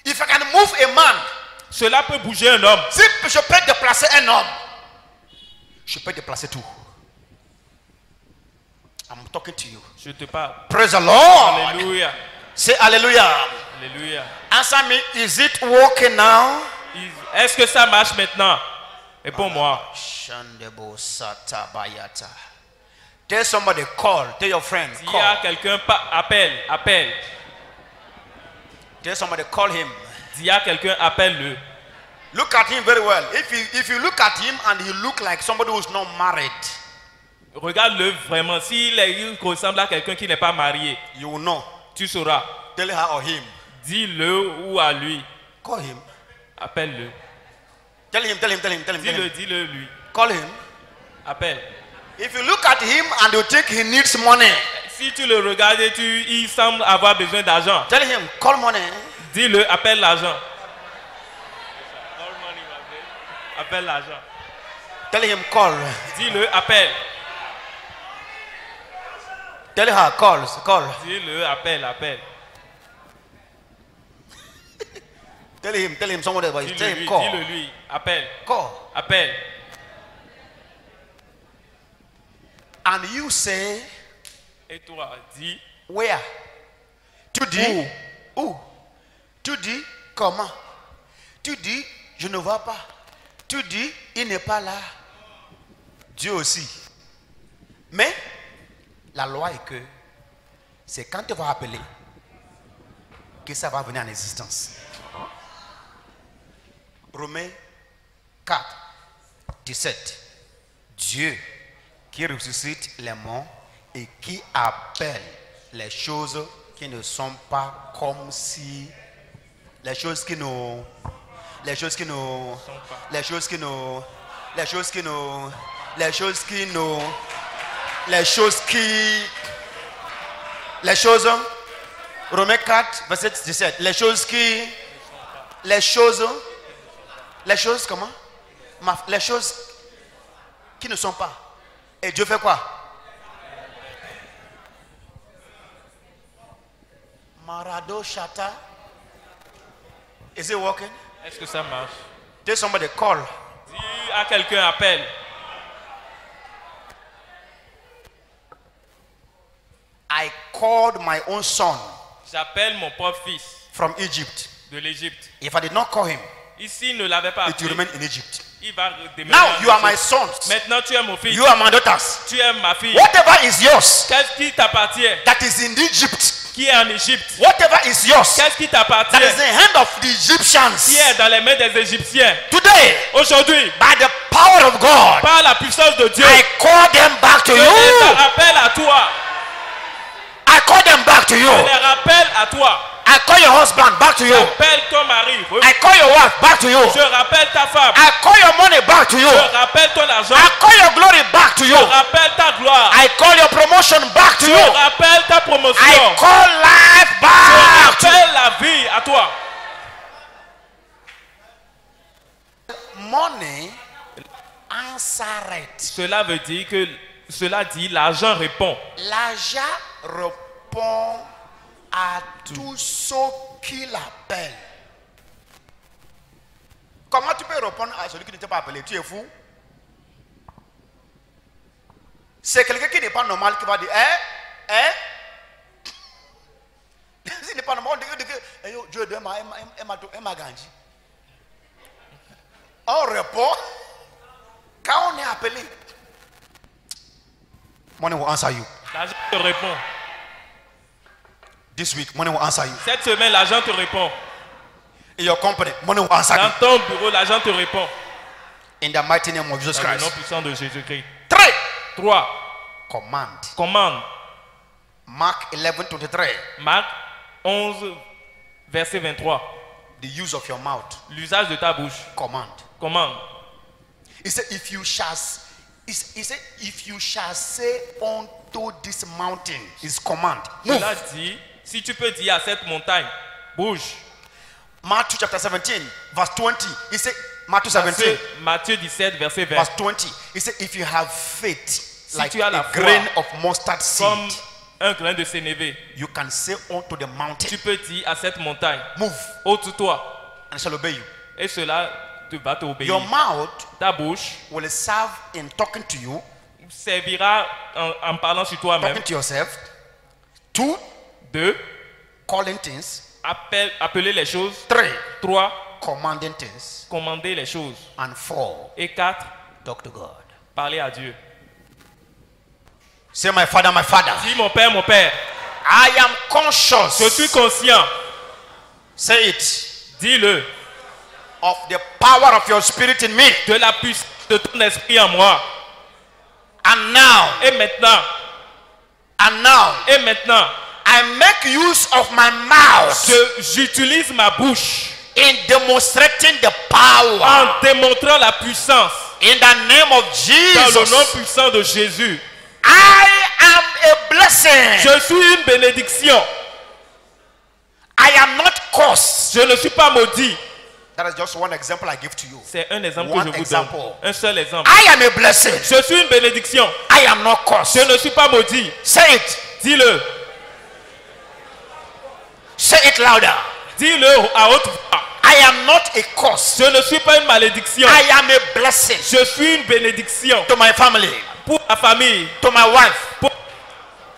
If I can move a man, Cela peut bouger un homme. si je peux déplacer un homme, je peux déplacer tout. I'm talking to you. Je te parle. Praise the Lord. Alléluia. Say hallelujah. Alléluia. Answer me, is it working now? Est-ce que ça marche maintenant? Réponds-moi. Shandebo sata bayata. Tell somebody, call. Tell your friend, S'il y a call. quelqu'un, appelle. Tell somebody, call him. S'il y a quelqu'un, appelle-le. Look at him very well. If you look at him and he look like somebody who's not married, Regarde-le vraiment. Il ressemble à quelqu'un qui n'est pas marié, you will know. tu sauras. Tell her or him. Dis-le ou à lui. Call him. Appelle-le. Tell him. Dis-le lui. Call him. Appelle. If you look at him and you think he needs money, Si tu le regardes et il semble avoir besoin d'argent, tell him, call money. dis-le, appelle l'argent. Appelle l'argent. Tell him, call. Dis-le, appelle. Tell her, call. Dis-le, appelle. Tell him, somebody else. Tell Dis-le him, lui, call. dis-le lui. Appelle. Call. Appelle. And you say, Et toi, dis, where? Tu dis, où? Tu dis, comment? Tu dis, je ne vois pas. Tu dis, il n'est pas là. Dieu aussi. Mais, la loi est que, c'est quand tu vas appeler que ça va venir en existence. Romains 4, 17. Dieu qui ressuscite les morts et qui appelle les choses qui ne sont pas comme si les choses qui nous Romains 4 verset 17 les choses comment les choses qui ne sont pas. Et Dieu fait quoi? Marado Shata. Is it working? est-ce que ça marche? Tell somebody, call. Dis à quelqu'un, appelle. I called my own son J'appelle mon propre fils from Egypt. de l'Égypte. If I did not call him, Ici, il ne l'avait pas it will appelé. remain in Egypt. Il va demeurer Now en you are my Égypte. sons. Maintenant, tu es mon fils. You are my daughters. Tu es ma fille. Whatever is yours Qu'est-ce qui t'appartient? that is in Egypt, Qui est en Égypte? whatever is yours Qu'est-ce qui t'appartient? that is in the hand of the Egyptians, Qui est dans les mains des Égyptiens? today, Aujourd'hui, by the power of God, par la puissance de Dieu, I call them back to je les you. rappelle à toi. I call them back to you. Je les rappelle à toi. I call your husband back to you. Rappelle ton mari. I call your wife back to you. Je rappelle ta femme. I call your money back to you. Je rappelle ton argent. I call your glory back to you. Je rappelle ta gloire. I call your promotion back to Je you. rappelle ta promotion. I call life Je back to you. rappelle la vie à toi. Money answered. Cela veut dire que cela dit l'argent répond. L'argent répond à tous ceux qui l'appellent. Comment tu peux répondre à celui qui ne t'a pas appelé? Tu es fou? C'est quelqu'un qui n'est pas normal qui va dire S'il n'est pas normal, on dit que Dieu m'a gagné. On répond quand on est appelé. Money will answer you. L'argent te répond. This week, money will answer you. Cette semaine, l'argent te répond. In your company, money will answer Dans you. ton bureau, l'argent te répond. In the mighty name of Jesus Dans le nom Christ. puissant de Jésus-Christ. 3. 3. Command. Commande. Mark 11:23. Marc 11, verset 23. The use of your mouth. L'usage de ta bouche. Command. Commande. He said, if you shall say unto this mountain, is command. Move. Cela dit, si tu peux dire à cette montagne, bouge. Matthew chapter 17, verse 20. He said, Matthew 17, Matthieu 17, verset 20. verse 20. He said, if you have faith like tu as la a foi grain of mustard Comme seed, un grain de sénévé, you can say unto the mountain, tu peux dire à cette montagne, move, ôte-toi, and it shall obey you. et cela te va t'obéir. Your mouth Ta bouche will serve in talking to you, servira en parlant sur toi-même. talking to yourself. 2, 2. calling things. Appeler les choses. 3, 3. commanding things. Commander les choses. And 4, Et 4. talk to God. Parler à Dieu. Say, my Father, my Father. Dis mon Père, mon Père. I am conscious. Je suis conscient. Say it. Dis-le. Of the power of your spirit in me. De la puissance de ton esprit en moi. And now. Et maintenant. And now. Et maintenant. I make use of my mouth. J'utilise ma bouche. In demonstrating the power. En démontrant la puissance. In the name of Jesus. Dans le nom puissant de Jésus. I am a blessing. Je suis une bénédiction. I am not cursed. Je ne suis pas maudit. That is just one example I give to you. C'est un exemple One que je vous example. donne. Un seul exemple. I am a blessing. Je suis une bénédiction. I am not cursed. Je ne suis pas maudit. Say it. Dis-le. Say it louder. Dis-le à haute voix. I am not a curse. Je ne suis pas une malédiction. I am a blessing. Je suis une bénédiction. To my family. Pour ma famille. To my wife.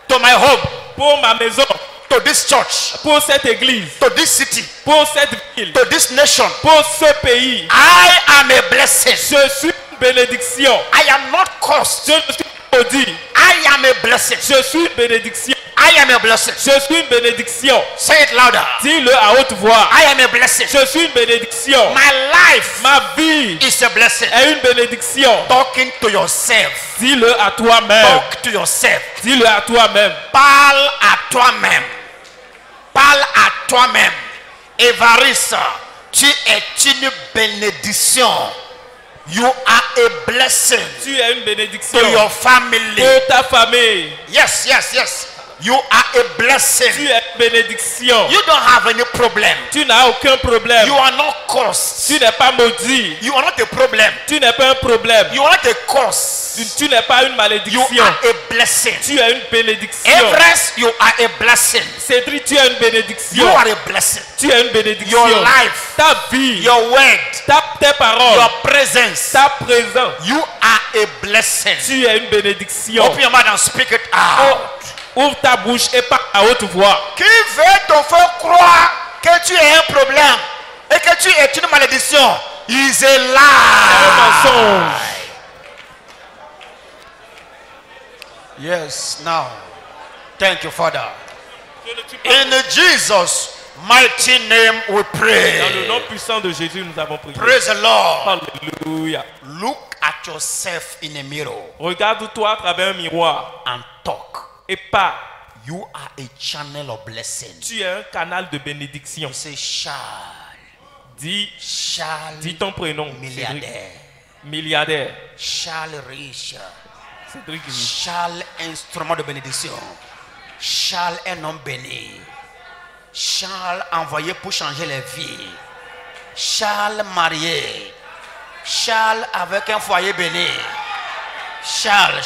To my home. Pour ma maison. To this church. Pour cette église. To this city. Pour cette ville. To this nation. Pour ce pays. I am a blessing. Je suis une bénédiction. I am not cursed. Je ne suis pas maudit. I am a blessing. Je suis une bénédiction. I am a blessing. Je suis une bénédiction. Say it louder. Dis-le à haute voix. I am a blessing. Je suis une bénédiction. My life. Ma vie is a blessing. Est une bénédiction. Talking to yourself. Dis-le à toi-même. Talk to yourself. Dis-le à toi-même. Parle à toi-même. Parle à toi-même. Évariste, tu es une bénédiction. You are a blessing. Tu es une bénédiction. To your family. Pour ta famille. Yes, yes, yes. You are a blessing. Tu es une bénédiction. You don't have any problem. Tu n'as aucun problème. You are not cursed. Tu n'es pas maudit. You are not a problem. Tu n'es pas un problème. You are not a curse. Tu n'es pas une malédiction. You are a blessing. Tu es une bénédiction. Everest, you are a blessing. Cédric, tu es une bénédiction. You are a blessing. Tu es une bénédiction. Your life, ta vie, your word, tes paroles, your presence, ta présence. You are a blessing. Tu es une bénédiction. Open your mouth and speak it out. Ouvre ta bouche et parle à haute voix. Qui veut te faire croire que tu es un problème et que tu es une malédiction? Is a lie. Un mensonge. Yes, now. Thank you, Father. In Jesus' mighty name we pray. Dans le nom puissant de Jésus, nous avons prié. Praise the Lord. Alléluia. Look at yourself in a mirror. Regarde-toi à travers un miroir. And talk. Et pas. You are a channel of blessing. Tu es un canal de bénédiction. C'est Charles. Dis ton prénom. Milliardaire. Milliardaire. Charles riche. Cédric riche. Charles instrument de bénédiction. Charles un homme béni. Charles envoyé pour changer les vies. Charles marié. Charles avec un foyer béni. Charles.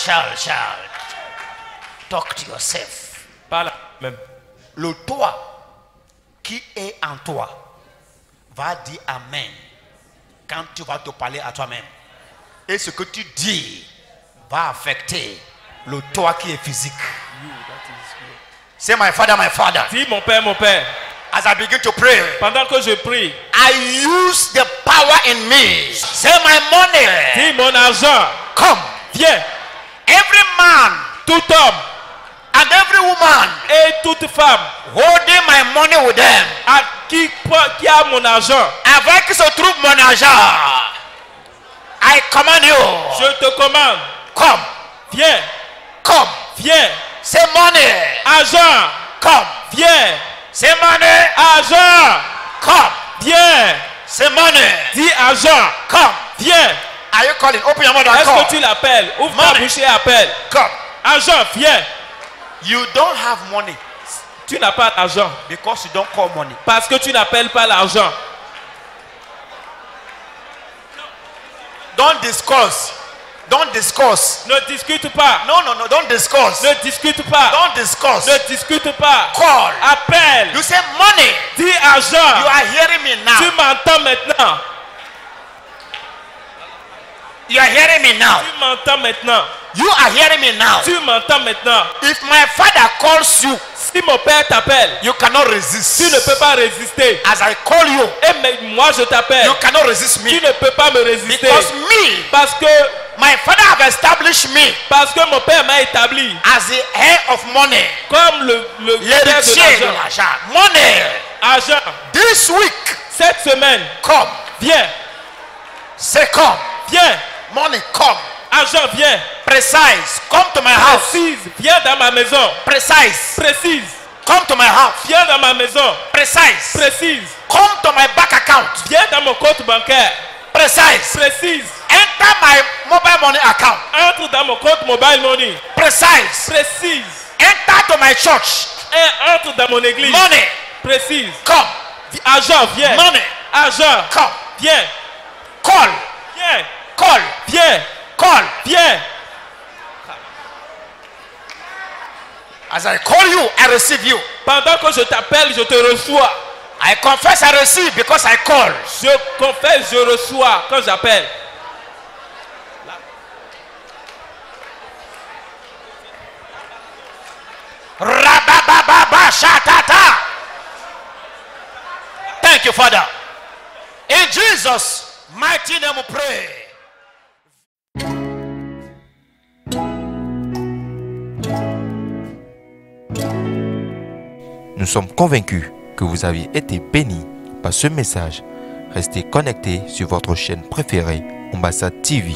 Talk to yourself. Parle même. Le toi qui est en toi va dire Amen quand tu vas te parler à toi-même. Et ce que tu dis va affecter le toi qui est physique. Say my Father, my Father. Dis mon Père, mon Père. As I begin to pray, pendant que je prie, I use the power in me. Say my money. Dis mon argent. Come. Viens. Every man, tout homme, and every woman, et toute femme, holding my money with them, à qui a mon argent, avec qui se trouve mon argent, I command you. Je te commande. Come. Viens. Come. Viens. Say money. Argent. Come. Viens. Say money. Argent. Come. Viens. Say money. Dis argent. Come. Viens. Are you calling? Open your mouth and call. Est-ce que tu l'appelles? Ouvre ta bouche et appelle. Come. Argent, viens. You don't have money. Tu n'as pas d'argent. Because you don't call money. Parce que tu n'appelles pas l'argent. Don't discuss. Don't discuss. Ne discute pas. No, no, no. Don't discuss. Ne discute pas. Don't discuss. Ne discute pas. Call. Appelle. You say money. Dis You argent. are hearing me Tu now. m'entends maintenant. You are hearing me now. Tu m'entends maintenant. You are hearing me now. Tu m'entends maintenant. If my father calls you, Si mon père t'appelle, you cannot resist. tu ne peux pas résister. As I call you, Et moi je t'appelle. you cannot resist Tu me. ne peux pas me résister. Because me, Parce que my father have established me mon père m'a établi as the heir of money. comme le père de L'héritier de l'argent. l'argent. Money. Argent. This week, Cette semaine, come. viens. Say come. Viens. Money, come. Argent, viens. Precise. Come to my house. Précise. Viens dans ma maison. Precise. Précise. Come to my house. Viens dans ma maison. Precise. Précise. Come to my bank account. Viens dans mon compte bancaire. Precise. Précise. Enter my mobile money account. Entre dans mon compte mobile money. Precise. Précise. Enter to my church. Et entre dans mon église. Money. Précise. Come. Argent, viens. Money. Argent, Come. viens. Call. Viens. Call. Viens. Call. Viens. As I call you, I receive you. Pendant que je t'appelle, je te reçois. I confess I receive because I call. Je confesse, je reçois quand j'appelle. Rabababa shatata. Thank you, Father. In Jesus' mighty name we pray. Nous sommes convaincus que vous avez été bénis par ce message. Restez connectés sur votre chaîne préférée, Ambassade TV.